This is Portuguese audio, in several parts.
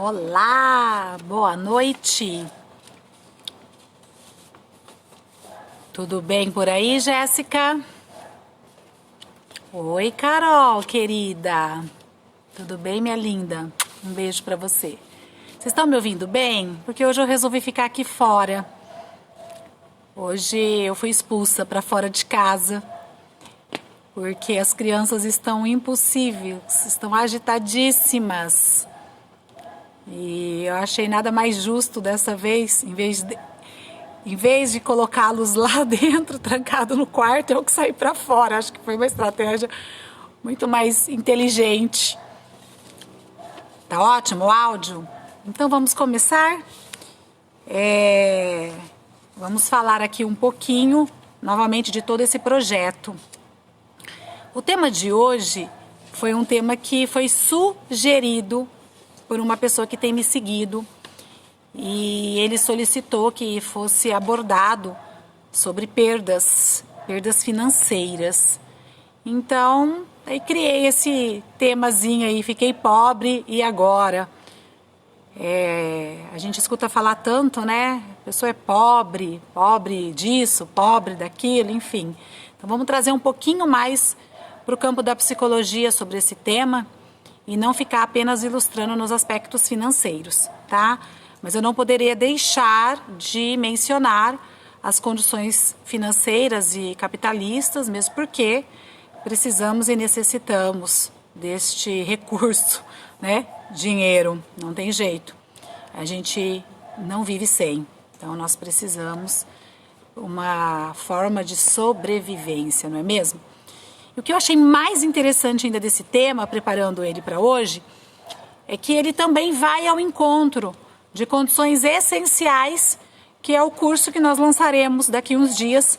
Olá, boa noite. Tudo bem por aí, Jéssica? Oi, Carol, querida. Tudo bem, minha linda? Um beijo pra você. Vocês estão me ouvindo bem? Porque hoje eu resolvi ficar aqui fora. Hoje eu fui expulsa pra fora de casa. Porque as crianças estão impossíveis, estão agitadíssimas. E eu achei nada mais justo dessa vez, em vez de colocá-los lá dentro, trancado no quarto, eu que saí para fora. Acho que foi uma estratégia muito mais inteligente. Tá ótimo o áudio? Então vamos começar? Vamos falar aqui um pouquinho, novamente, de todo esse projeto. O tema de hoje foi um tema que foi sugerido por uma pessoa que tem me seguido e ele solicitou que fosse abordado sobre perdas financeiras. Então, aí criei esse temazinho aí, fiquei pobre e agora? A gente escuta falar tanto, né? A pessoa é pobre disso, pobre daquilo, enfim. Então vamos trazer um pouquinho mais para o campo da psicologia sobre esse tema e não ficar apenas ilustrando nos aspectos financeiros, tá? Mas eu não poderia deixar de mencionar as condições financeiras e capitalistas, mesmo porque precisamos e necessitamos deste recurso, né? Dinheiro, não tem jeito. A gente não vive sem, então nós precisamos uma forma de sobrevivência, não é mesmo? E o que eu achei mais interessante ainda desse tema, preparando ele para hoje, é que ele também vai ao encontro de condições essenciais, que é o curso que nós lançaremos daqui a uns dias,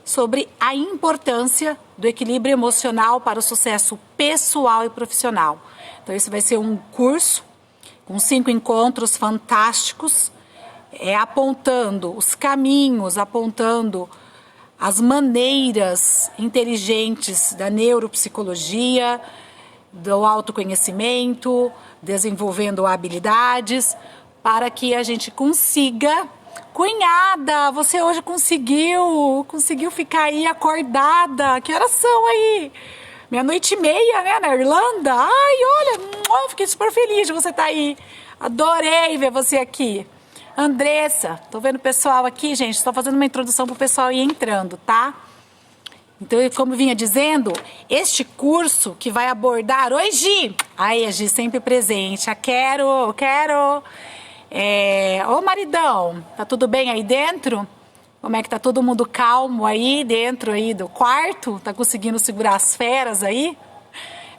sobre a importância do equilíbrio emocional para o sucesso pessoal e profissional. Então esse vai ser um curso com 5 encontros fantásticos, apontando os caminhos, apontando as maneiras inteligentes da neuropsicologia, do autoconhecimento, desenvolvendo habilidades, para que a gente consiga... Cunhada, você hoje conseguiu ficar aí acordada. Que horas são aí? 00:30, né, na Irlanda? Ai, olha, fiquei super feliz de você estar aí. Adorei ver você aqui. Andressa, tô vendo o pessoal aqui, gente, estou fazendo uma introdução pro pessoal ir entrando, tá? Então, como eu vinha dizendo, este curso que vai abordar... Oi, Gi! Aí, a Gi sempre presente. Quero. Ô, maridão, tá tudo bem aí dentro? Como é que tá todo mundo calmo aí dentro aí do quarto? Tá conseguindo segurar as feras aí?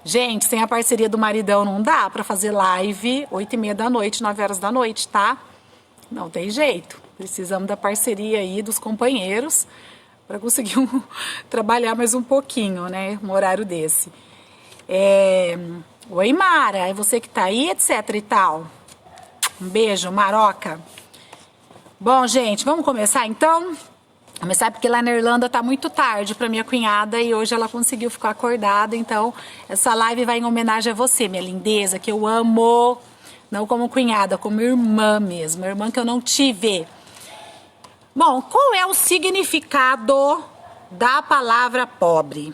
Gente, sem a parceria do maridão não dá pra fazer live 8:30 da noite, 9 horas da noite, tá? Não tem jeito. Precisamos da parceria aí dos companheiros para conseguir trabalhar mais um pouquinho, né? Um horário desse. Oi, Mara, é você que tá aí, etc e tal. Um beijo, Maroca. Bom, gente, vamos começar então? Começar porque lá na Irlanda tá muito tarde para minha cunhada e hoje ela conseguiu ficar acordada, então essa live vai em homenagem a você, minha lindeza, que eu amo. Não como cunhada, como irmã mesmo, irmã que eu não tive. Bom, qual é o significado da palavra pobre?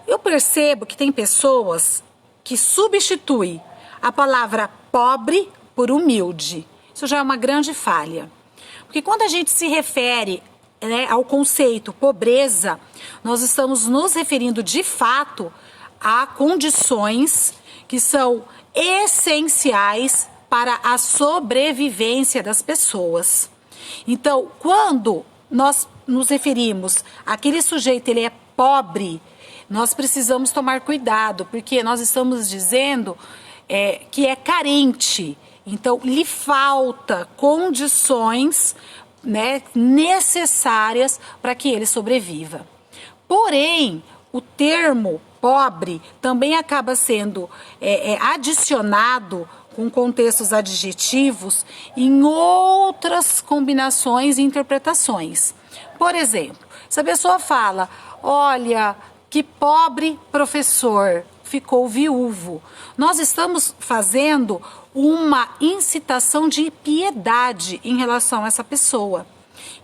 Eu percebo que tem pessoas que substituem a palavra pobre por humilde. Isso já é uma grande falha. Porque quando a gente se refere, né, ao conceito pobreza, nós estamos nos referindo de fato a condições que são essenciais para a sobrevivência das pessoas. Então, quando nós nos referimos àquele sujeito, ele é pobre, nós precisamos tomar cuidado, porque nós estamos dizendo que é carente. Então, lhe falta condições, né, necessárias para que ele sobreviva. Porém, o termo pobre também acaba sendo adicionado com contextos adjetivos em outras combinações e interpretações. Por exemplo, se a pessoa fala, olha, que pobre professor, ficou viúvo. Nós estamos fazendo uma incitação de piedade em relação a essa pessoa.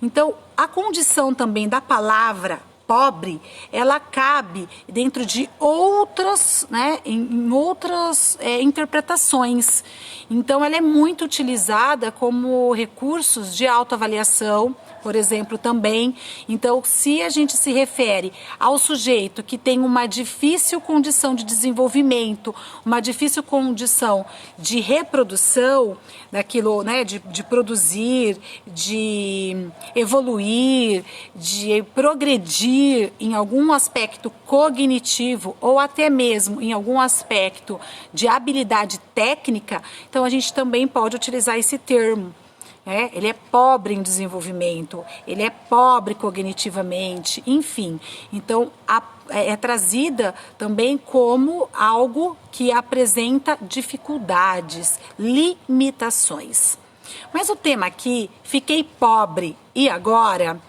Então, a condição também da palavra pobre, ela cabe dentro de outras, né, em outras interpretações. Então, ela é muito utilizada como recursos de autoavaliação, por exemplo, também. Então, se a gente se refere ao sujeito que tem uma difícil condição de desenvolvimento, uma difícil condição de reprodução daquilo, né, de produzir, de evoluir, de progredir em algum aspecto cognitivo ou até mesmo em algum aspecto de habilidade técnica, então a gente também pode utilizar esse termo. Ele é pobre em desenvolvimento, ele é pobre cognitivamente, enfim. Então, é trazida também como algo que apresenta dificuldades, limitações. Mas o tema aqui, fiquei pobre e agora,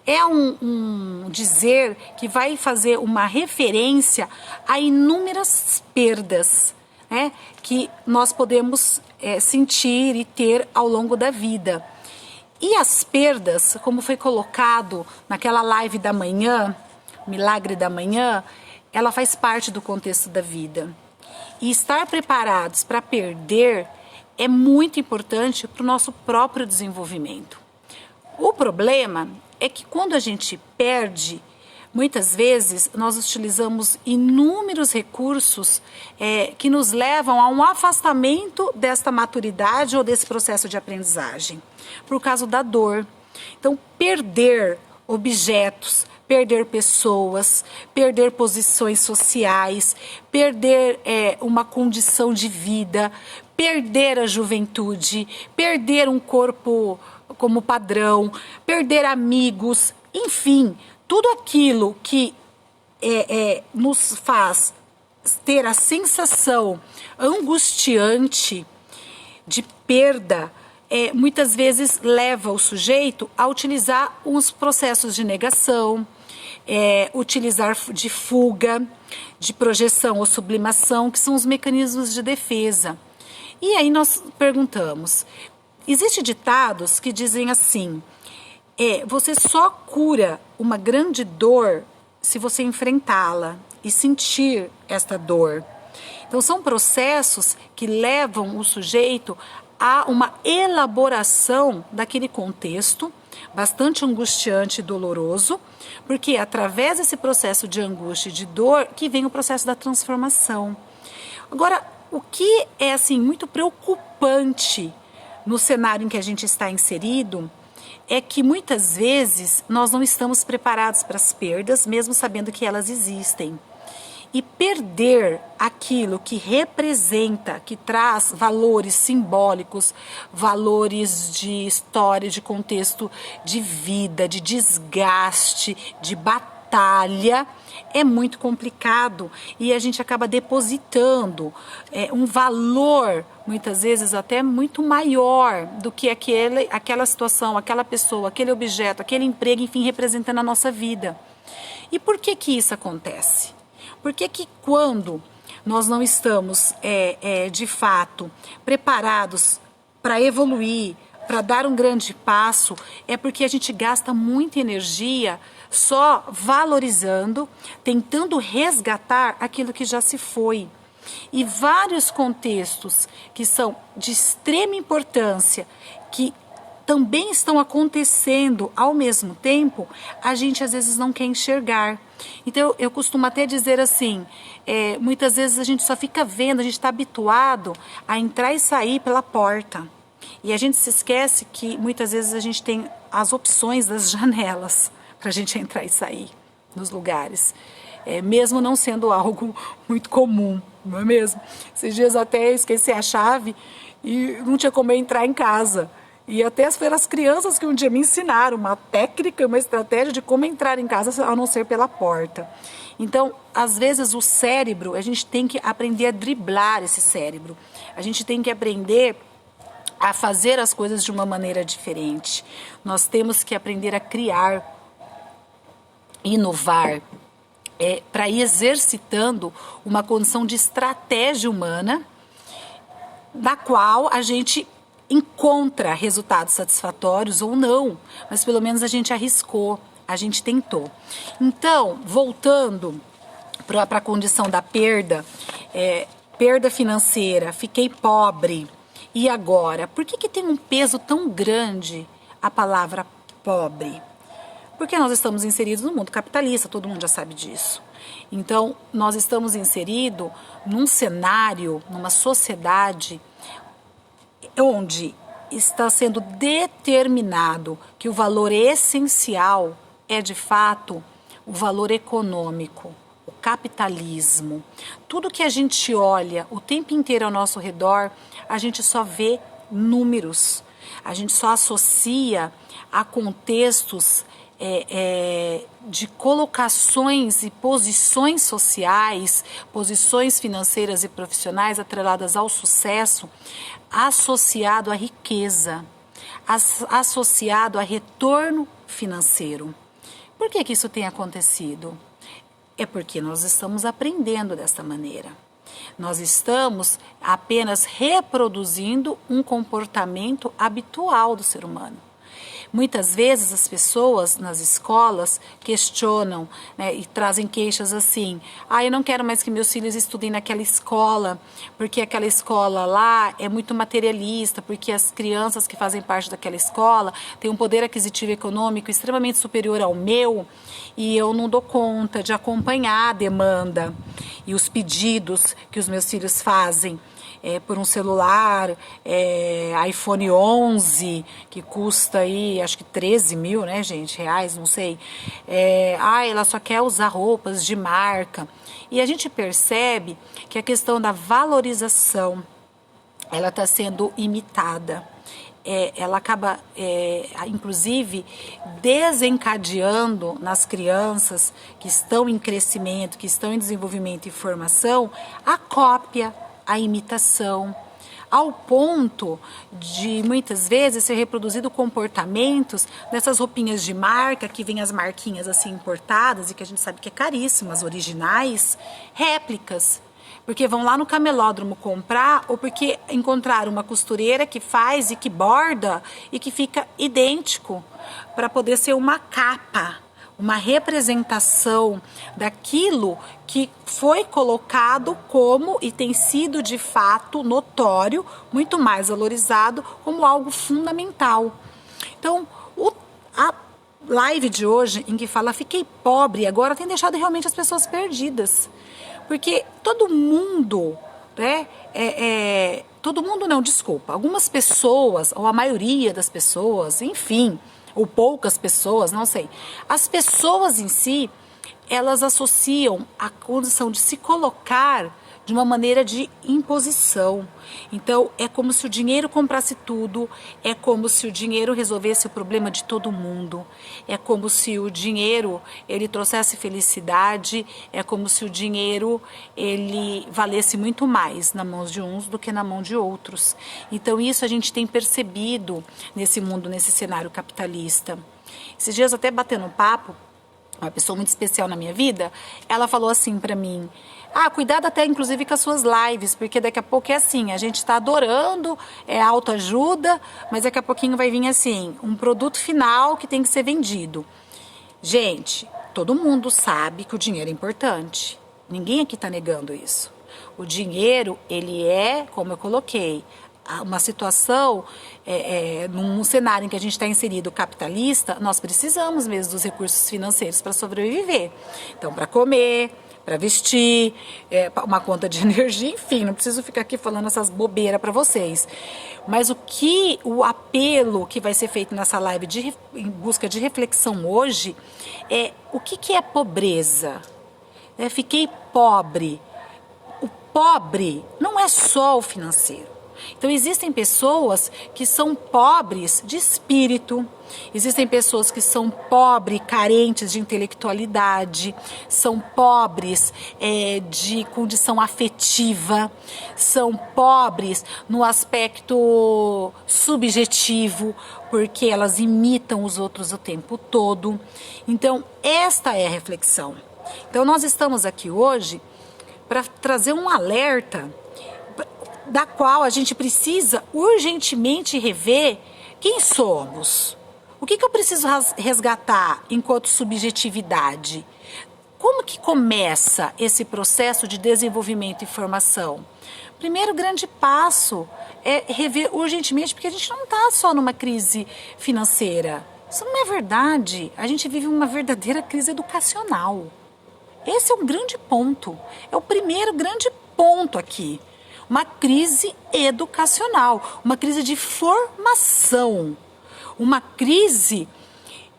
é um dizer que vai fazer uma referência a inúmeras perdas, né, que nós podemos sentir e ter ao longo da vida. E as perdas, como foi colocado naquela live da manhã, Milagre da Manhã, ela faz parte do contexto da vida. E estar preparados para perder é muito importante para o nosso próprio desenvolvimento. O problema é que quando a gente perde, muitas vezes nós utilizamos inúmeros recursos que nos levam a um afastamento desta maturidade ou desse processo de aprendizagem, por causa da dor. Então, perder objetos, perder pessoas, perder posições sociais, perder uma condição de vida, perder a juventude, perder um corpo como padrão, perder amigos, enfim, tudo aquilo que nos faz ter a sensação angustiante de perda, muitas vezes leva o sujeito a utilizar os processos de negação, utilizar de fuga, de projeção ou sublimação, que são os mecanismos de defesa. E aí nós perguntamos, existem ditados que dizem assim, você só cura uma grande dor se você enfrentá-la e sentir esta dor. Então, são processos que levam o sujeito a uma elaboração daquele contexto bastante angustiante e doloroso, porque é através desse processo de angústia e de dor que vem o processo da transformação. Agora, o que é assim muito preocupante no cenário em que a gente está inserido é que muitas vezes nós não estamos preparados para as perdas, mesmo sabendo que elas existem. E perder aquilo que representa, que traz valores simbólicos, valores de história, de contexto de vida, de desgaste, de batalha, é muito complicado. E a gente acaba depositando um valor, muitas vezes até muito maior do que aquela situação, aquela pessoa, aquele objeto, aquele emprego, enfim, representa na nossa vida. E por que que isso acontece? Porque que quando nós não estamos, de fato, preparados para evoluir, para dar um grande passo, é porque a gente gasta muita energia só valorizando, tentando resgatar aquilo que já se foi. E vários contextos que são de extrema importância, que também estão acontecendo ao mesmo tempo, a gente às vezes não quer enxergar. Então eu costumo até dizer assim, muitas vezes a gente só fica vendo, a gente está habituado a entrar e sair pela porta. E a gente se esquece que muitas vezes a gente tem as opções das janelas para a gente entrar e sair nos lugares. Mesmo não sendo algo muito comum, não é mesmo? Esses dias até eu esqueci a chave e não tinha como eu entrar em casa. E até foram as crianças que um dia me ensinaram uma técnica, uma estratégia de como entrar em casa a não ser pela porta. Então, às vezes o cérebro, a gente tem que aprender a driblar esse cérebro. A gente tem que aprender a fazer as coisas de uma maneira diferente. Nós temos que aprender a criar, inovar, para ir exercitando uma condição de estratégia humana, da qual a gente encontra resultados satisfatórios ou não, mas pelo menos a gente arriscou, a gente tentou. Então, voltando para a condição da perda, perda financeira, fiquei pobre, e agora? Por que tem um peso tão grande a palavra pobre? Porque nós estamos inseridos no mundo capitalista, todo mundo já sabe disso. Então, nós estamos inseridos num cenário, numa sociedade onde está sendo determinado que o valor essencial é, de fato, o valor econômico, o capitalismo. Tudo que a gente olha o tempo inteiro ao nosso redor, a gente só vê números, a gente só associa a contextos de colocações e posições sociais, posições financeiras e profissionais atreladas ao sucesso, associado à riqueza, associado a retorno financeiro. Por que isso tem acontecido? É porque nós estamos aprendendo desta maneira. Nós estamos apenas reproduzindo um comportamento habitual do ser humano. Muitas vezes as pessoas nas escolas questionam, né, e trazem queixas assim: eu não quero mais que meus filhos estudem naquela escola, porque aquela escola lá é muito materialista, porque as crianças que fazem parte daquela escola têm um poder aquisitivo econômico extremamente superior ao meu, e eu não dou conta de acompanhar a demanda e os pedidos que os meus filhos fazem. Por um celular, iPhone 11, que custa aí, acho que 13 mil, né, gente, reais, não sei. Ela só quer usar roupas de marca. E a gente percebe que a questão da valorização, ela está sendo imitada. Ela acaba, inclusive, desencadeando nas crianças que estão em crescimento, que estão em desenvolvimento e formação, a cópia, a imitação, ao ponto de muitas vezes ser reproduzido comportamentos dessas roupinhas de marca, que vem as marquinhas assim importadas e que a gente sabe que é caríssimas, originais, réplicas, porque vão lá no camelódromo comprar, ou porque encontraram uma costureira que faz e que borda e que fica idêntico, para poder ser uma capa, uma representação daquilo que foi colocado como, e tem sido de fato notório, muito mais valorizado, como algo fundamental. Então, a live de hoje, em que fala fiquei pobre, agora tem deixado realmente as pessoas perdidas. Porque todo mundo, né, todo mundo não, desculpa, algumas pessoas, ou a maioria das pessoas, enfim, ou poucas pessoas, não sei. As pessoas em si, elas associam a condição de se colocar de uma maneira de imposição. Então, é como se o dinheiro comprasse tudo, é como se o dinheiro resolvesse o problema de todo mundo, é como se o dinheiro, ele trouxesse felicidade, é como se o dinheiro, ele valesse muito mais na mão de uns do que na mão de outros. Então, isso a gente tem percebido nesse mundo, nesse cenário capitalista. Esses dias, até batendo um papo, uma pessoa muito especial na minha vida, ela falou assim pra mim: cuidado até inclusive com as suas lives, porque daqui a pouco é assim, a gente está adorando, autoajuda, mas daqui a pouquinho vai vir assim, um produto final que tem que ser vendido. Gente, todo mundo sabe que o dinheiro é importante, ninguém aqui está negando isso. O dinheiro, ele é, como eu coloquei, uma situação, num cenário em que a gente está inserido capitalista, nós precisamos mesmo dos recursos financeiros para sobreviver. Então, para comer, para vestir, uma conta de energia, enfim, não preciso ficar aqui falando essas bobeiras para vocês. Mas o apelo que vai ser feito nessa live em busca de reflexão hoje é o que é pobreza? Fiquei pobre. O pobre não é só o financeiro. Então, existem pessoas que são pobres de espírito, existem pessoas que são pobres, carentes de intelectualidade, são pobres de condição afetiva, são pobres no aspecto subjetivo, porque elas imitam os outros o tempo todo. Então, esta é a reflexão. Então nós estamos aqui hoje para trazer um alerta da qual a gente precisa urgentemente rever quem somos. O que eu preciso resgatar enquanto subjetividade? Como que começa esse processo de desenvolvimento e formação? Primeiro grande passo é rever urgentemente, porque a gente não está só numa crise financeira. Isso não é verdade. A gente vive uma verdadeira crise educacional. Esse é um grande ponto. É o primeiro grande ponto aqui. Uma crise educacional, uma crise de formação, uma crise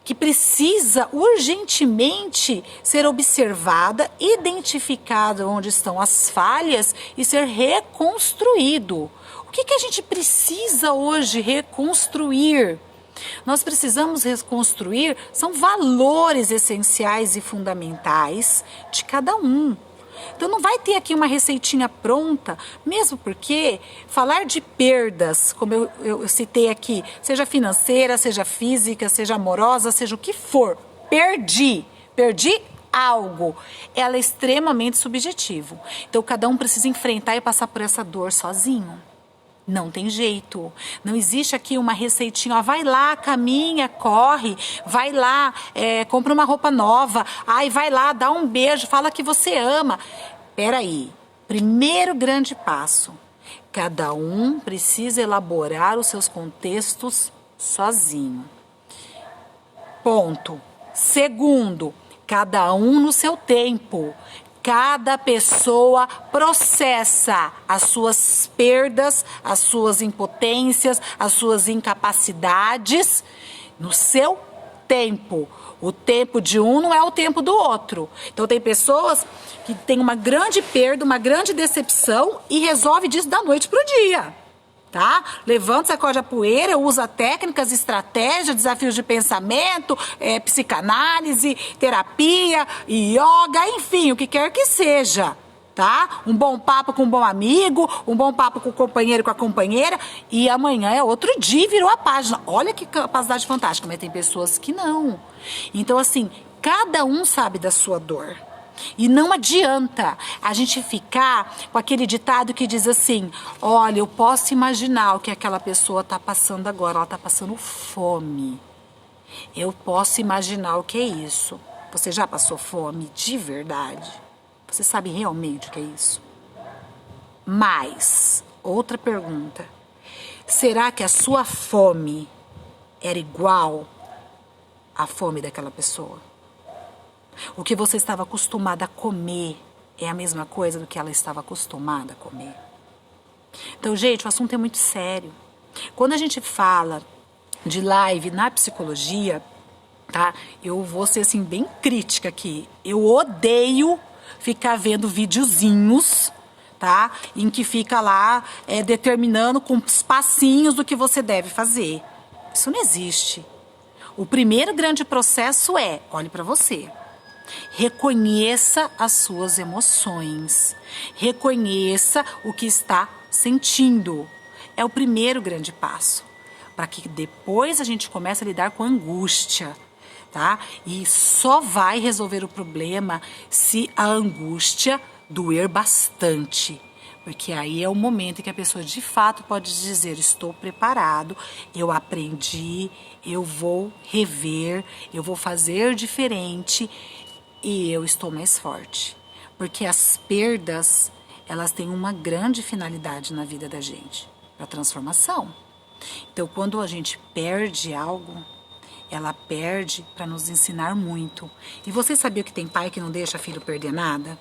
que precisa urgentemente ser observada, identificada onde estão as falhas e ser reconstruído. O que a gente precisa hoje reconstruir? Nós precisamos reconstruir, são valores essenciais e fundamentais de cada um. Então não vai ter aqui uma receitinha pronta, mesmo porque falar de perdas, como eu citei aqui, seja financeira, seja física, seja amorosa, seja o que for, perdi algo, ela é extremamente subjetivo. Então cada um precisa enfrentar e passar por essa dor sozinho. Não tem jeito, não existe aqui uma receitinha, ó, vai lá, caminha, corre, vai lá, compra uma roupa nova, ai, vai lá, dá um beijo, fala que você ama. Peraí, primeiro grande passo, cada um precisa elaborar os seus contextos sozinho. Ponto. Segundo, cada um no seu tempo. Cada pessoa processa as suas perdas, as suas impotências, as suas incapacidades no seu tempo. O tempo de um não é o tempo do outro. Então tem pessoas que têm uma grande perda, uma grande decepção e resolve disso da noite para o dia. Tá? Levanta, sacode a poeira, usa técnicas, estratégias, desafios de pensamento, psicanálise, terapia, yoga, enfim, o que quer que seja, tá? Um bom papo com um bom amigo, um bom papo com o companheiro e com a companheira, e amanhã é outro dia e virou a página. Olha que capacidade fantástica, mas tem pessoas que não. Então, assim, cada um sabe da sua dor. E não adianta a gente ficar com aquele ditado que diz assim, olha, eu posso imaginar o que aquela pessoa está passando agora, ela está passando fome. Eu posso imaginar o que é isso. Você já passou fome de verdade? Você sabe realmente o que é isso? Mas, outra pergunta, será que a sua fome era igual à fome daquela pessoa? O que você estava acostumada a comer é a mesma coisa do que ela estava acostumada a comer? Então, gente, o assunto é muito sério. Quando a gente fala de live na psicologia, tá? Eu vou ser assim bem crítica aqui. Eu odeio ficar vendo videozinhos, tá? Em que fica lá determinando com os passinhos do que você deve fazer. Isso não existe. O primeiro grande processo olhe para você. Reconheça as suas emoções. Reconheça o que está sentindo. É o primeiro grande passo. Para que depois a gente comece a lidar com a angústia, tá? E só vai resolver o problema se a angústia doer bastante. Porque aí é o momento em que a pessoa de fato pode dizer, estou preparado, eu aprendi, eu vou rever, eu vou fazer diferente e eu estou mais forte. Porque as perdas, elas têm uma grande finalidade na vida da gente, a transformação. Então, quando a gente perde algo, ela perde para nos ensinar muito. E você sabia que tem pai que não deixa filho perder nada?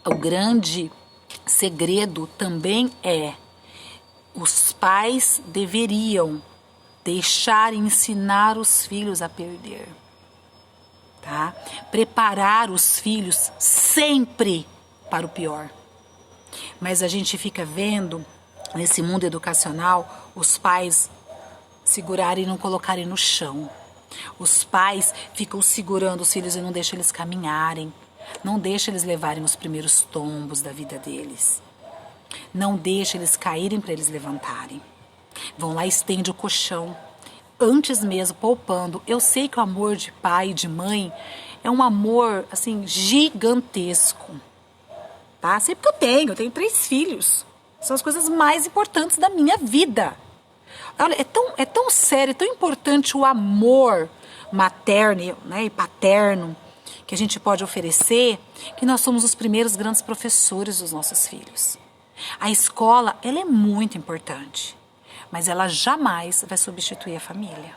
O grande segredo também os pais deveriam deixar e ensinar os filhos a perder, tá? Preparar os filhos sempre para o pior. Mas a gente fica vendo, nesse mundo educacional, os pais segurarem e não colocarem no chão. Os pais ficam segurando os filhos e não deixam eles caminharem. Não deixa eles levarem os primeiros tombos da vida deles. Não deixa eles caírem para eles levantarem. Vão lá e estende o colchão. antes mesmo, poupando. Eu sei que o amor de pai e de mãe é um amor, assim, gigantesco, tá? Sei porque eu tenho 3 filhos. São as coisas mais importantes da minha vida. Olha, é tão sério, é tão importante o amor materno, né, e paterno que a gente pode oferecer, que nós somos os primeiros grandes professores dos nossos filhos. A escola, ela é muito importante, mas ela jamais vai substituir a família.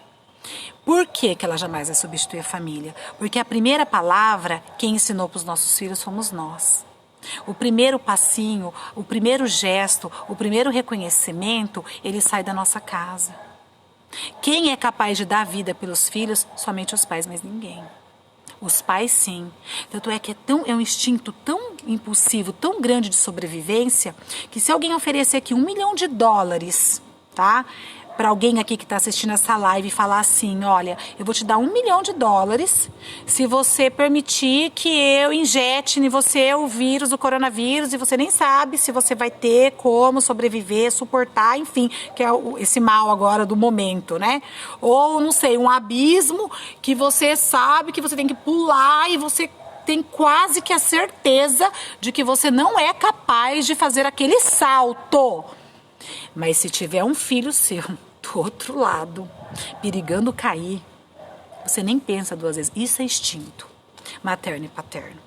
Por que ela jamais vai substituir a família? Porque a primeira palavra, quem ensinou para os nossos filhos fomos nós. O primeiro passinho, o primeiro gesto, o primeiro reconhecimento, ele sai da nossa casa. Quem é capaz de dar vida pelos filhos? Somente os pais, mas ninguém. Os pais, sim. Tanto é que é um instinto tão impulsivo, tão grande de sobrevivência, que se alguém oferecer aqui $1 milhão, tá? Para alguém aqui que está assistindo essa live e falar assim, olha, eu vou te dar $1 milhão se você permitir que eu injete em você o vírus, o coronavírus, e você nem sabe se você vai ter como sobreviver, suportar, enfim, que é esse mal agora do momento, né? Ou, não sei, um abismo que você sabe que você tem que pular e você tem quase que a certeza de que você não é capaz de fazer aquele salto. Mas se tiver um filho seu do outro lado, perigando cair, você nem pensa 2 vezes. Isso é instinto materno e paterno.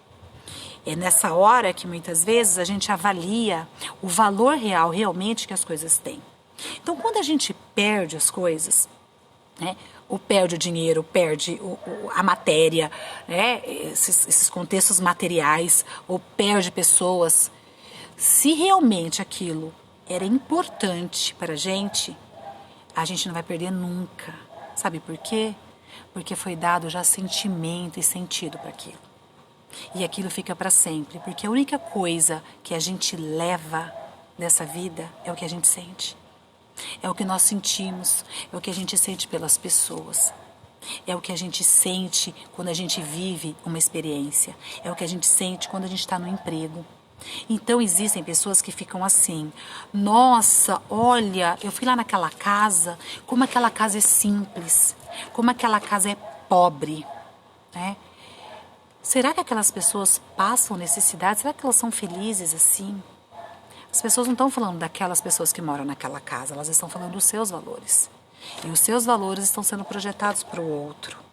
É nessa hora que muitas vezes a gente avalia o valor real realmente que as coisas têm. Então, quando a gente perde as coisas, né, ou perde o dinheiro, perde a matéria, né, esses contextos materiais, ou perde pessoas, se realmente aquilo era importante para a gente não vai perder nunca. Sabe por quê? Porque foi dado já sentimento e sentido para aquilo. E aquilo fica para sempre, porque a única coisa que a gente leva dessa vida é o que a gente sente. É o que nós sentimos, é o que a gente sente pelas pessoas. É o que a gente sente quando a gente vive uma experiência. É o que a gente sente quando a gente está no emprego. Então existem pessoas que ficam assim, nossa, olha, eu fui lá naquela casa, como aquela casa é simples, como aquela casa é pobre, né? Será que aquelas pessoas passam necessidade? Será que elas são felizes assim? As pessoas não estão falando daquelas pessoas que moram naquela casa, elas estão falando dos seus valores. E os seus valores estão sendo projetados para o outro.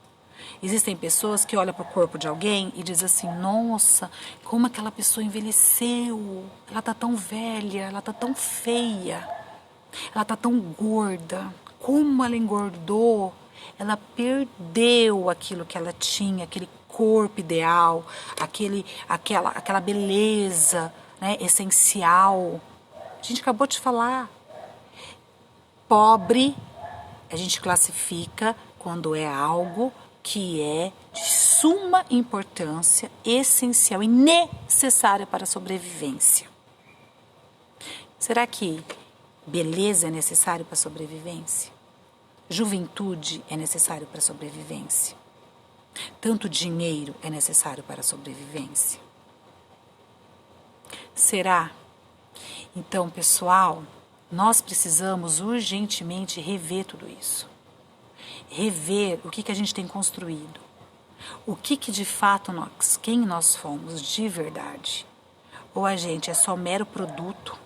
Existem pessoas que olham para o corpo de alguém e dizem assim, nossa, como aquela pessoa envelheceu, ela está tão velha, ela está tão feia, ela está tão gorda, como ela engordou, ela perdeu aquilo que ela tinha, aquele corpo ideal, aquela beleza, né, essencial. A gente acabou de falar, pobre, a gente classifica quando é algo que é de suma importância, essencial e necessária para a sobrevivência. Será que beleza é necessário para a sobrevivência? Juventude é necessário para a sobrevivência? Tanto dinheiro é necessário para a sobrevivência? Será? Então, pessoal, nós precisamos urgentemente rever tudo isso. Rever o que a gente tem construído, o que de fato quem nós fomos de verdade, ou a gente é só mero produto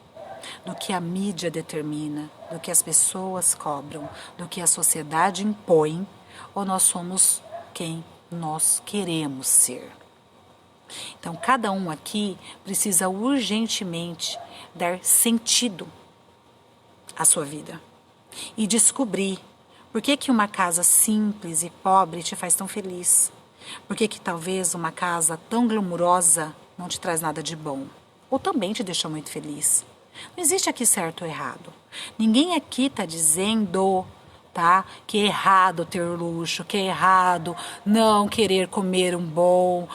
do que a mídia determina, do que as pessoas cobram, do que a sociedade impõe, ou nós somos quem nós queremos ser. Então, cada um aqui precisa urgentemente dar sentido à sua vida e descobrir por que uma casa simples e pobre te faz tão feliz? Por que talvez uma casa tão glamurosa não te traz nada de bom? Ou também te deixa muito feliz? Não existe aqui certo ou errado. Ninguém aqui está dizendo, tá, que é errado ter luxo, que é errado não querer comer um bom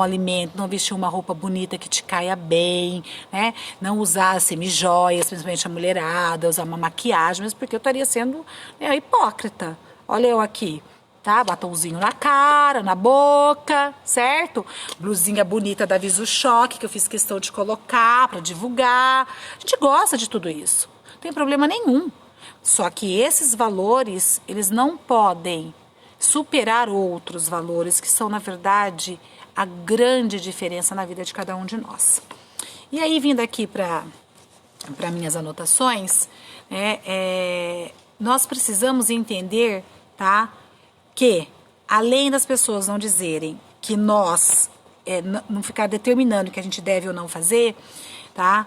alimento, não vestir uma roupa bonita que te caia bem, né? Não usar semijoias, principalmente a mulherada, usar uma maquiagem, mas porque eu estaria sendo, né, hipócrita. Olha eu aqui, tá? Batomzinho na cara, na boca, certo? Blusinha bonita da Visu Choque, que eu fiz questão de colocar para divulgar. A gente gosta de tudo isso. Não tem problema nenhum. Só que esses valores, eles não podem superar outros valores que são, na verdade, a grande diferença na vida de cada um de nós. E aí, vindo aqui para minhas anotações, nós precisamos entender, tá, que além das pessoas não dizerem que nós, não ficar determinando o que a gente deve ou não fazer, tá,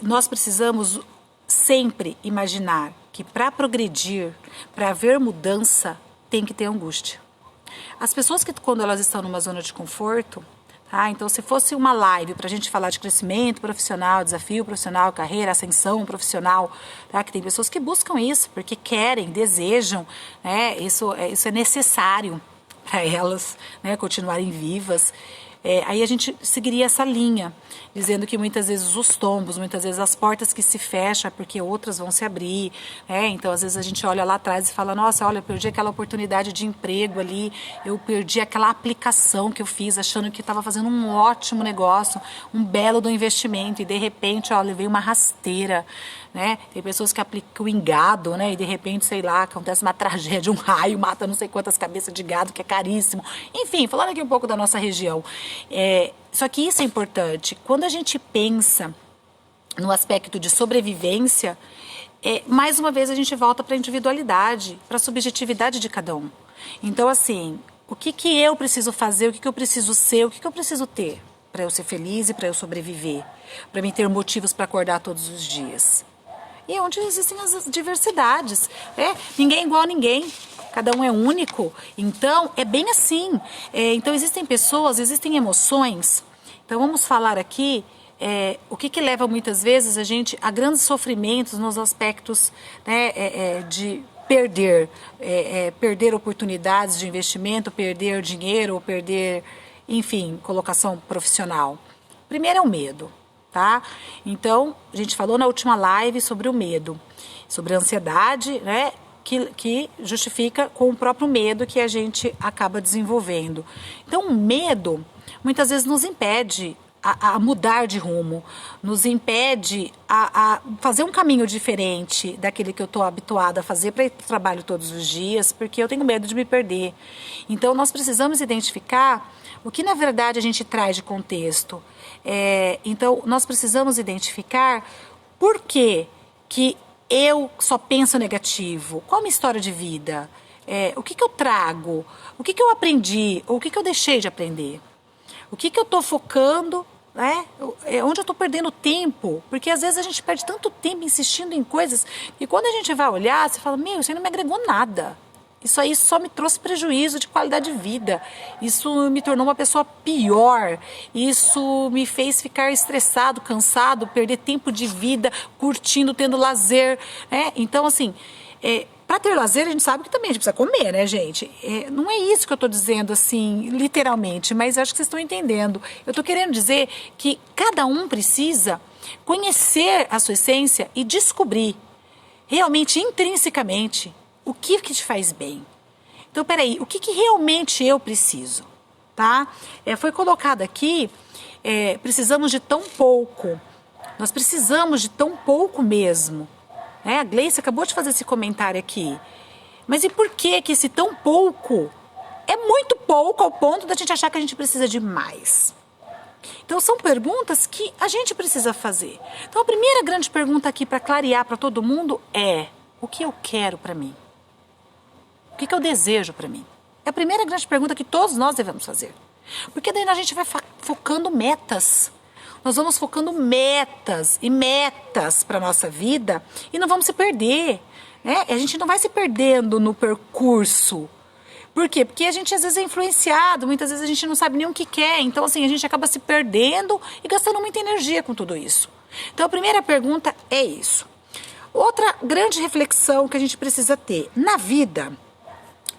nós precisamos sempre imaginar que para progredir, para haver mudança, tem que ter angústia. As pessoas que quando elas estão numa zona de conforto, tá? Então se fosse uma live para a gente falar de crescimento profissional, desafio profissional, carreira, ascensão profissional, tá? Que tem pessoas que buscam isso porque querem, desejam, né? Isso é necessário para elas, né? Continuarem vivas. Aí a gente seguiria essa linha, dizendo que muitas vezes os tombos, muitas vezes as portas que se fecham porque outras vão se abrir, então às vezes a gente olha lá atrás e fala, nossa, olha, eu perdi aquela oportunidade de emprego ali, eu perdi aquela aplicação que eu fiz achando que estava fazendo um ótimo negócio, um belo do investimento e de repente, ó, levei uma rasteira, né? Tem pessoas que aplicam o gado, né? E de repente, sei lá, acontece uma tragédia, um raio mata não sei quantas cabeças de gado, que é caríssimo. Enfim, falando aqui um pouco da nossa região. Só que isso é importante. Quando a gente pensa no aspecto de sobrevivência, mais uma vez a gente volta para a individualidade, para a subjetividade de cada um. Então, assim, o que eu preciso fazer, o que eu preciso ser, o que eu preciso ter para eu ser feliz e para eu sobreviver, para mim ter motivos para acordar todos os dias. E onde existem as diversidades. Ninguém é igual a ninguém. Cada um é único. Então, é bem assim. Então, existem pessoas, existem emoções. Então, vamos falar aqui o que leva muitas vezes a gente a grandes sofrimentos nos aspectos, né, de perder. Perder oportunidades de investimento, perder dinheiro, ou perder, enfim, colocação profissional. Primeiro é o medo. Tá? Então, a gente falou na última live sobre o medo, sobre a ansiedade, né, que justifica com o próprio medo que a gente acaba desenvolvendo. Então, o medo muitas vezes nos impede a mudar de rumo, nos impede a fazer um caminho diferente daquele que eu estou habituada a fazer para ir para o trabalho todos os dias, porque eu tenho medo de me perder. Então, nós precisamos identificar o que, na verdade, a gente traz de contexto. Então, nós precisamos identificar por que eu só penso negativo. Qual a minha história de vida? O que eu trago? O que eu aprendi? Ou o que eu deixei de aprender? O que eu estou focando? Onde eu estou perdendo tempo? Porque às vezes a gente perde tanto tempo insistindo em coisas que quando a gente vai olhar, você fala, isso aí não me agregou nada. Isso aí só me trouxe prejuízo de qualidade de vida. Isso me tornou uma pessoa pior. Isso me fez ficar estressado, cansado, perder tempo de vida, curtindo, tendo lazer. Então, assim, para ter lazer, a gente sabe que também a gente precisa comer, né, gente? Não é isso que eu estou dizendo, assim, literalmente, mas acho que vocês estão entendendo. Eu estou querendo dizer que cada um precisa conhecer a sua essência e descobrir, realmente, intrinsecamente, o que te faz bem. Então, peraí, o que realmente eu preciso, tá? Foi colocado aqui, precisamos de tão pouco. Nós precisamos de tão pouco mesmo. A Gleice acabou de fazer esse comentário aqui. Mas e por que esse tão pouco é muito pouco ao ponto da gente achar que a gente precisa de mais? Então, são perguntas que a gente precisa fazer. Então, a primeira grande pergunta aqui para clarear para todo mundo é: o que eu quero para mim? O que eu desejo para mim? É a primeira grande pergunta que todos nós devemos fazer. Porque daí a gente vai focando metas. Nós vamos focando metas e metas para a nossa vida e não vamos se perder. A gente não vai se perdendo no percurso. Por quê? Porque a gente às vezes é influenciado, muitas vezes a gente não sabe nem o que quer. Então, assim, a gente acaba se perdendo e gastando muita energia com tudo isso. Então, a primeira pergunta é isso. Outra grande reflexão que a gente precisa ter. Na vida,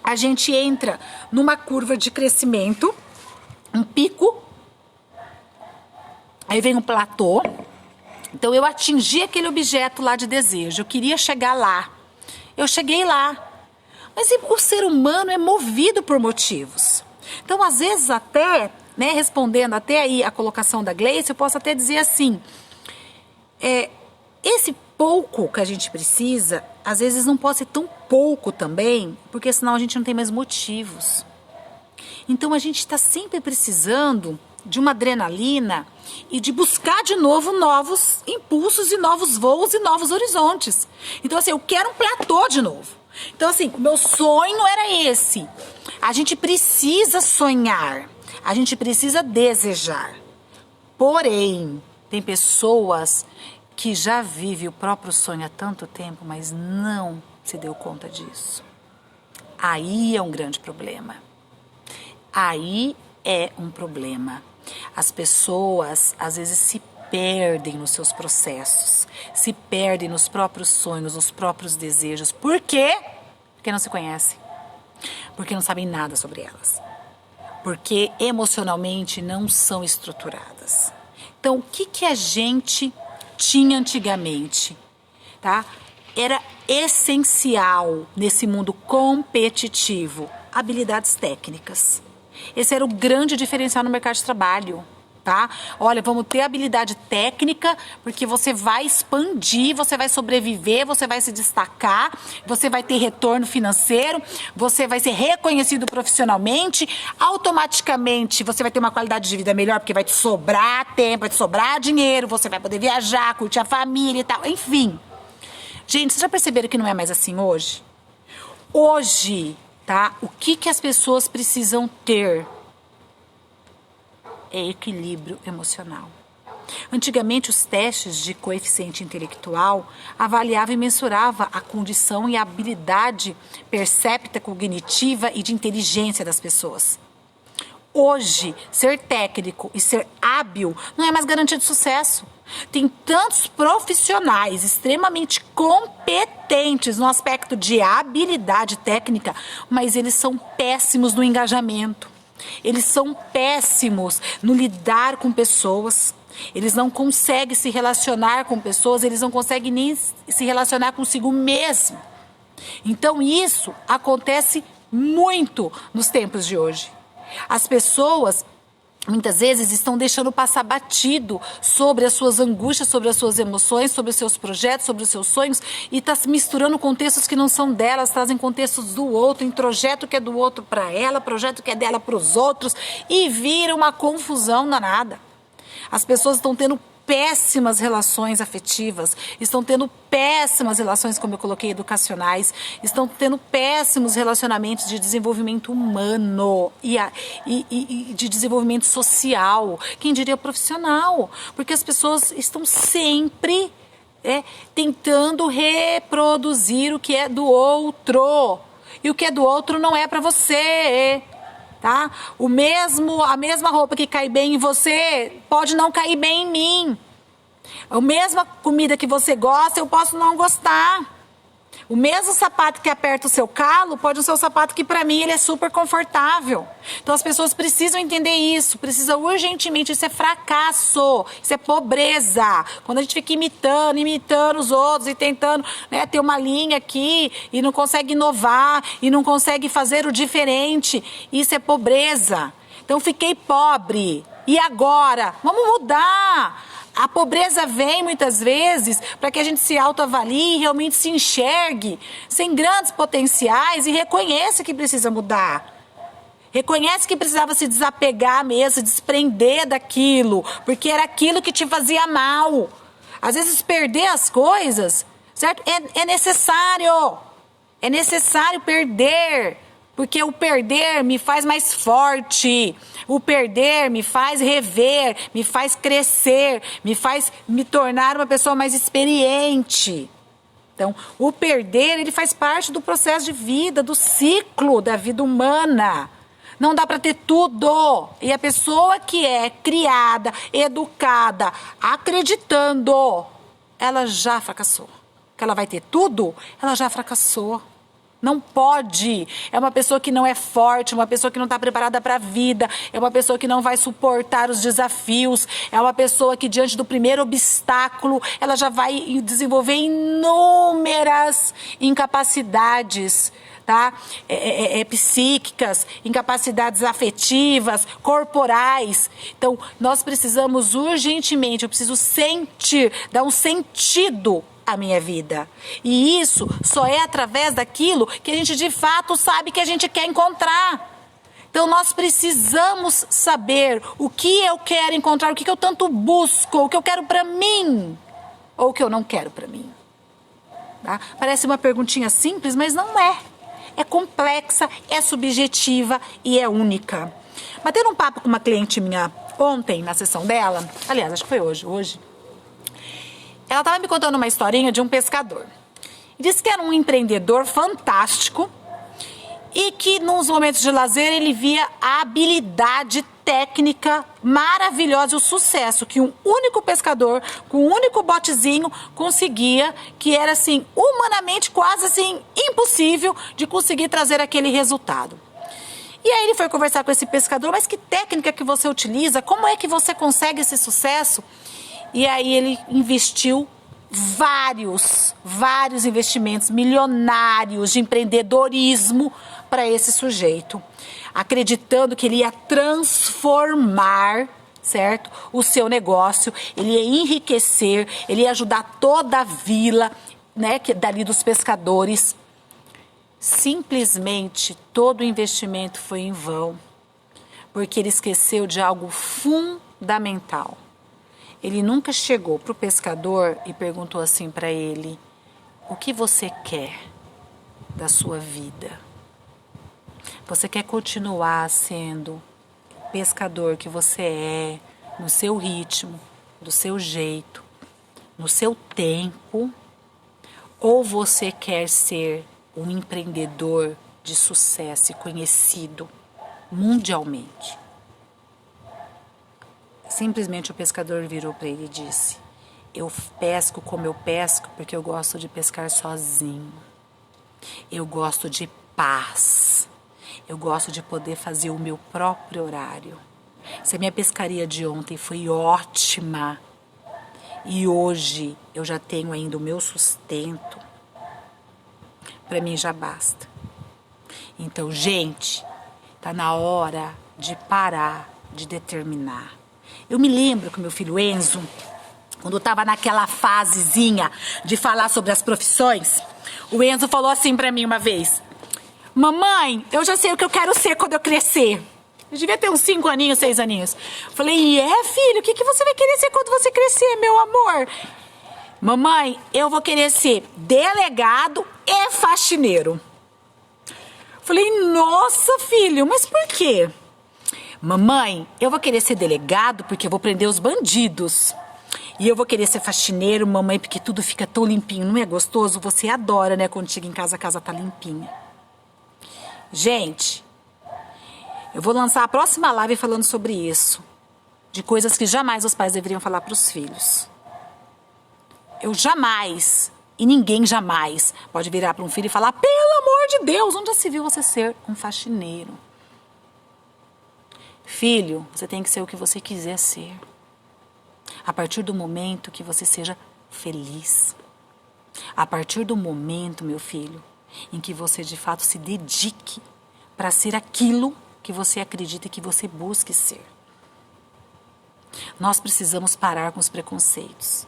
a gente entra numa curva de crescimento, um pico, aí vem um platô. Então, eu atingi aquele objeto lá de desejo, eu queria chegar lá. Eu cheguei lá. Mas o ser humano é movido por motivos. Então, às vezes até, né, respondendo até aí a colocação da Gleice, eu posso até dizer assim, esse pouco que a gente precisa às vezes não pode ser tão pouco também, porque senão a gente não tem mais motivos. Então a gente está sempre precisando de uma adrenalina e de buscar de novo novos impulsos e novos voos e novos horizontes. Então assim, eu quero um platô de novo. Então assim, o meu sonho era esse. A gente precisa sonhar, a gente precisa desejar. Porém, tem pessoas que já vivem o próprio sonho há tanto tempo, mas não se deu conta disso. Aí é um grande problema. Aí é um problema. As pessoas, às vezes, se perdem nos seus processos, se perdem nos próprios sonhos, nos próprios desejos. Por quê? Porque não se conhecem. Porque não sabem nada sobre elas. Porque emocionalmente não são estruturadas. Então, o que a gente tinha antigamente, tá? Era essencial nesse mundo competitivo, habilidades técnicas. Esse era o grande diferencial no mercado de trabalho, tá? Olha, vamos ter habilidade técnica, porque você vai expandir, você vai sobreviver, você vai se destacar, você vai ter retorno financeiro, você vai ser reconhecido profissionalmente, automaticamente você vai ter uma qualidade de vida melhor, porque vai te sobrar tempo, vai te sobrar dinheiro, você vai poder viajar, curtir a família e tal, enfim. Gente, vocês já perceberam que não é mais assim hoje? Hoje, tá? O que as pessoas precisam ter é equilíbrio emocional. Antigamente, os testes de coeficiente intelectual avaliavam e mensuravam a condição e a habilidade percepta, cognitiva e de inteligência das pessoas. Hoje, ser técnico e ser hábil não é mais garantia de sucesso. Tem tantos profissionais extremamente competentes no aspecto de habilidade técnica, mas eles são péssimos no engajamento. Eles são péssimos no lidar com pessoas. Eles não conseguem se relacionar com pessoas, eles não conseguem nem se relacionar consigo mesmo. Então isso acontece muito nos tempos de hoje. As pessoas muitas vezes estão deixando passar batido sobre as suas angústias, sobre as suas emoções, sobre os seus projetos, sobre os seus sonhos, e está se misturando contextos que não são delas, trazem contextos do outro, em projeto que é do outro para ela, projeto que é dela para os outros, e vira uma confusão danada. As pessoas estão tendo péssimas relações afetivas, estão tendo péssimas relações, como eu coloquei, educacionais, estão tendo péssimos relacionamentos de desenvolvimento humano e de desenvolvimento social, quem diria profissional, porque as pessoas estão sempre tentando reproduzir o que é do outro, e o que é do outro não é para você. Tá? A mesma roupa que cai bem em você pode não cair bem em mim. A mesma comida que você gosta, eu posso não gostar. O mesmo sapato que aperta o seu calo pode não ser um sapato que para mim ele é super confortável. Então as pessoas precisam entender isso, precisam urgentemente. Isso é fracasso, isso é pobreza. Quando a gente fica imitando os outros e tentando ter uma linha aqui e não consegue inovar e não consegue fazer o diferente, isso é pobreza. Então fiquei pobre, e agora? Vamos mudar. A pobreza vem muitas vezes para que a gente se autoavalie e realmente se enxergue sem grandes potenciais e reconheça que precisa mudar. Reconhece que precisava se desapegar mesmo, se desprender daquilo, porque era aquilo que te fazia mal. Às vezes perder as coisas, certo? É necessário. É necessário perder. Porque o perder me faz mais forte, o perder me faz rever, me faz crescer, me faz me tornar uma pessoa mais experiente. Então, o perder, ele faz parte do processo de vida, do ciclo da vida humana. Não dá para ter tudo. E a pessoa que é criada, educada, acreditando, ela já fracassou. Que ela vai ter tudo, ela já fracassou. Não pode. É uma pessoa que não é forte, uma pessoa que não está preparada para a vida, é uma pessoa que não vai suportar os desafios, é uma pessoa que diante do primeiro obstáculo, ela já vai desenvolver inúmeras incapacidades, tá? Psíquicas, incapacidades afetivas, corporais. Então, nós precisamos urgentemente, eu preciso sentir, dar um sentido a minha vida. E isso só é através daquilo que a gente de fato sabe que a gente quer encontrar. Então nós precisamos saber o que eu quero encontrar, o que eu tanto busco, o que eu quero para mim ou o que eu não quero para mim. Tá? Parece uma perguntinha simples, mas não é. É complexa, é subjetiva e é única. Batendo um papo com uma cliente minha ontem, na sessão dela, aliás, acho que foi hoje. Ela estava me contando uma historinha de um pescador. Disse que era um empreendedor fantástico e que nos momentos de lazer ele via a habilidade técnica maravilhosa e o sucesso que um único pescador com um único botezinho conseguia, que era assim, humanamente quase assim, impossível de conseguir trazer aquele resultado. E aí ele foi conversar com esse pescador, mas que técnica que você utiliza? Como é que você consegue esse sucesso? E aí ele investiu vários investimentos milionários de empreendedorismo para esse sujeito, acreditando que ele ia transformar, certo, o seu negócio, ele ia enriquecer, ele ia ajudar toda a vila, né, que dali dos pescadores. Simplesmente todo o investimento foi em vão, porque ele esqueceu de algo fundamental. Ele nunca chegou para o pescador e perguntou assim para ele: o que você quer da sua vida? Você quer continuar sendo o pescador que você é, no seu ritmo, do seu jeito, no seu tempo? Ou você quer ser um empreendedor de sucesso e conhecido mundialmente? Simplesmente o pescador virou para ele e disse: eu pesco como eu pesco porque eu gosto de pescar sozinho. Eu gosto de paz. Eu gosto de poder fazer o meu próprio horário. Se a minha pescaria de ontem foi ótima e hoje eu já tenho ainda o meu sustento, para mim já basta. Então, gente, tá na hora de parar, de determinar. Eu me lembro que o meu filho Enzo, quando estava naquela fasezinha de falar sobre as profissões, o Enzo falou assim para mim uma vez: mamãe, eu já sei o que eu quero ser quando eu crescer. Eu devia ter uns 5 aninhos, 6 aninhos. Eu falei: filho, o que você vai querer ser quando você crescer, meu amor? Mamãe, eu vou querer ser delegado e faxineiro. Falei: nossa, filho, mas por quê? Mamãe, eu vou querer ser delegado porque eu vou prender os bandidos. E eu vou querer ser faxineiro, mamãe, porque tudo fica tão limpinho. Não é gostoso? Você adora, né, quando chega em casa, a casa tá limpinha. Gente, eu vou lançar a próxima live falando sobre isso. De coisas que jamais os pais deveriam falar para os filhos. Eu jamais, e ninguém jamais, pode virar para um filho e falar: pelo amor de Deus, onde já se viu você ser um faxineiro? Filho, você tem que ser o que você quiser ser. A partir do momento que você seja feliz. A partir do momento, meu filho, em que você de fato se dedique para ser aquilo que você acredita e que você busque ser. Nós precisamos parar com os preconceitos.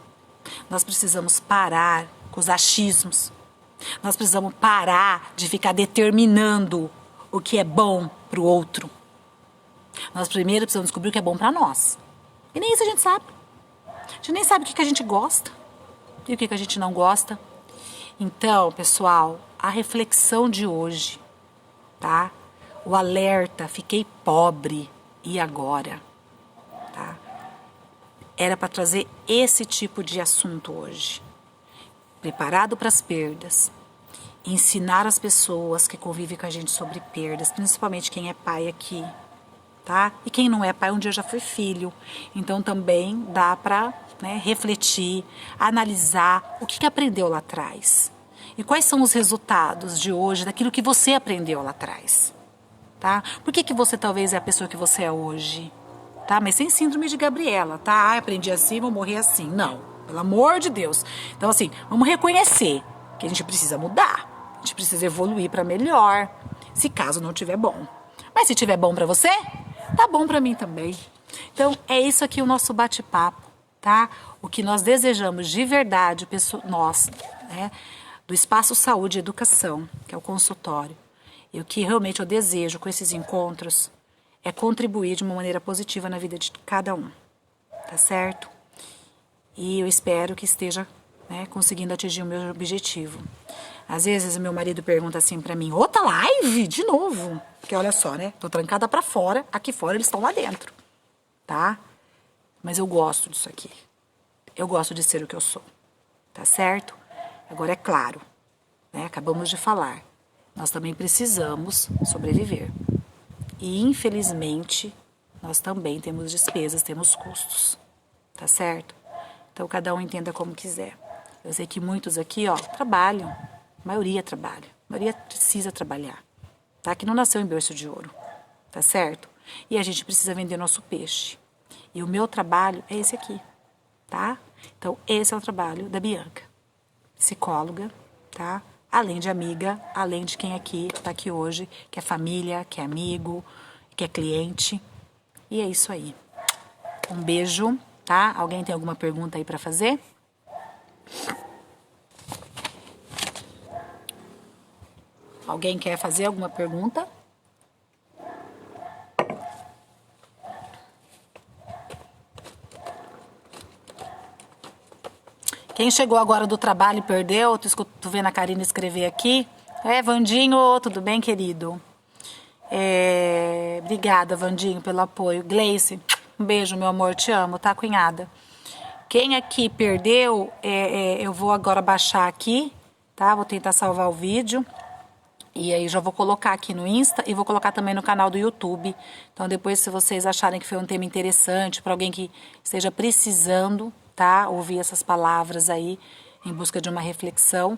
Nós precisamos parar com os achismos. Nós precisamos parar de ficar determinando o que é bom para o outro. Nós primeiro precisamos descobrir o que é bom para nós. E nem isso a gente sabe. A gente nem sabe o que a gente gosta e o que a gente não gosta. Então, pessoal, a reflexão de hoje, tá? O alerta: fiquei pobre, e agora? Tá? Era para trazer esse tipo de assunto hoje. Preparado para as perdas. Ensinar as pessoas que convivem com a gente sobre perdas, principalmente quem é pai aqui. Tá? E quem não é pai, um dia já foi filho. Então também dá para, né, refletir, analisar o que aprendeu lá atrás. E quais são os resultados de hoje daquilo que você aprendeu lá atrás. Tá? Por que você talvez é a pessoa que você é hoje? Tá? Mas sem síndrome de Gabriela, tá? Aprendi assim, vou morrer assim. Não, pelo amor de Deus. Então assim, vamos reconhecer que a gente precisa mudar. A gente precisa evoluir para melhor, se caso não tiver bom. Mas se tiver bom para você, tá bom para mim também. Então, é isso aqui o nosso bate-papo. tá? O que nós desejamos de verdade, nós, né? Do Espaço Saúde e Educação, que é o consultório. E o que realmente eu desejo com esses encontros é contribuir de uma maneira positiva na vida de cada um, tá certo? E eu espero que esteja, né, conseguindo atingir o meu objetivo. Às vezes meu marido pergunta assim pra mim, outra live? De novo? Porque olha só, né? Tô trancada pra fora, aqui fora eles estão lá dentro, tá? Mas eu gosto disso aqui. Eu gosto de ser o que eu sou, tá certo? Agora é claro, né? Acabamos de falar, nós também precisamos sobreviver. E infelizmente, nós também temos despesas, temos custos, tá certo? Então cada um entenda como quiser. Eu sei que muitos aqui, ó, trabalham. A maioria trabalha. A maioria precisa trabalhar. Tá? Que não nasceu em berço de ouro. Tá certo? E a gente precisa vender nosso peixe. E o meu trabalho é esse aqui. Tá? Então, esse é o trabalho da Bianca. Psicóloga, tá? Além de amiga, além de quem aqui tá aqui hoje, que é família, que é amigo, que é cliente. E é isso aí. Um beijo, tá? Alguém tem alguma pergunta aí pra fazer? Alguém quer fazer alguma pergunta? Quem chegou agora do trabalho e perdeu, tô vendo a Karina escrever aqui. Vandinho, tudo bem, querido? Obrigada, Vandinho, pelo apoio. Gleice, um beijo, meu amor, te amo, tá, cunhada? Quem aqui perdeu, eu vou agora baixar aqui, tá? Vou tentar salvar o vídeo. E aí já vou colocar aqui no Insta e vou colocar também no canal do YouTube. Então depois, se vocês acharem que foi um tema interessante para alguém que esteja precisando, tá? Ouvir essas palavras aí em busca de uma reflexão,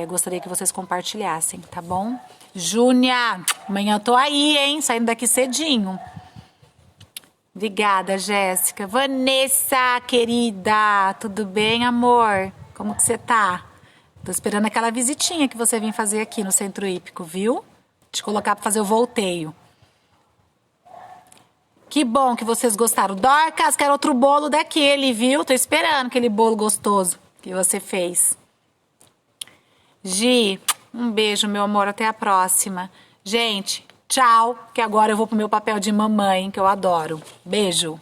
gostaria que vocês compartilhassem, tá bom? Júnia, amanhã eu tô aí, hein? Saindo daqui cedinho. Obrigada, Jéssica. Vanessa, querida, tudo bem, amor? Como que você tá? Tô esperando aquela visitinha que você vem fazer aqui no Centro Hípico, viu? Te colocar pra fazer o volteio. Que bom que vocês gostaram. Dorcas, quero outro bolo daquele, viu? Tô esperando aquele bolo gostoso que você fez. Gi, um beijo, meu amor. Até a próxima. Gente, tchau, que agora eu vou pro meu papel de mamãe, que eu adoro. Beijo.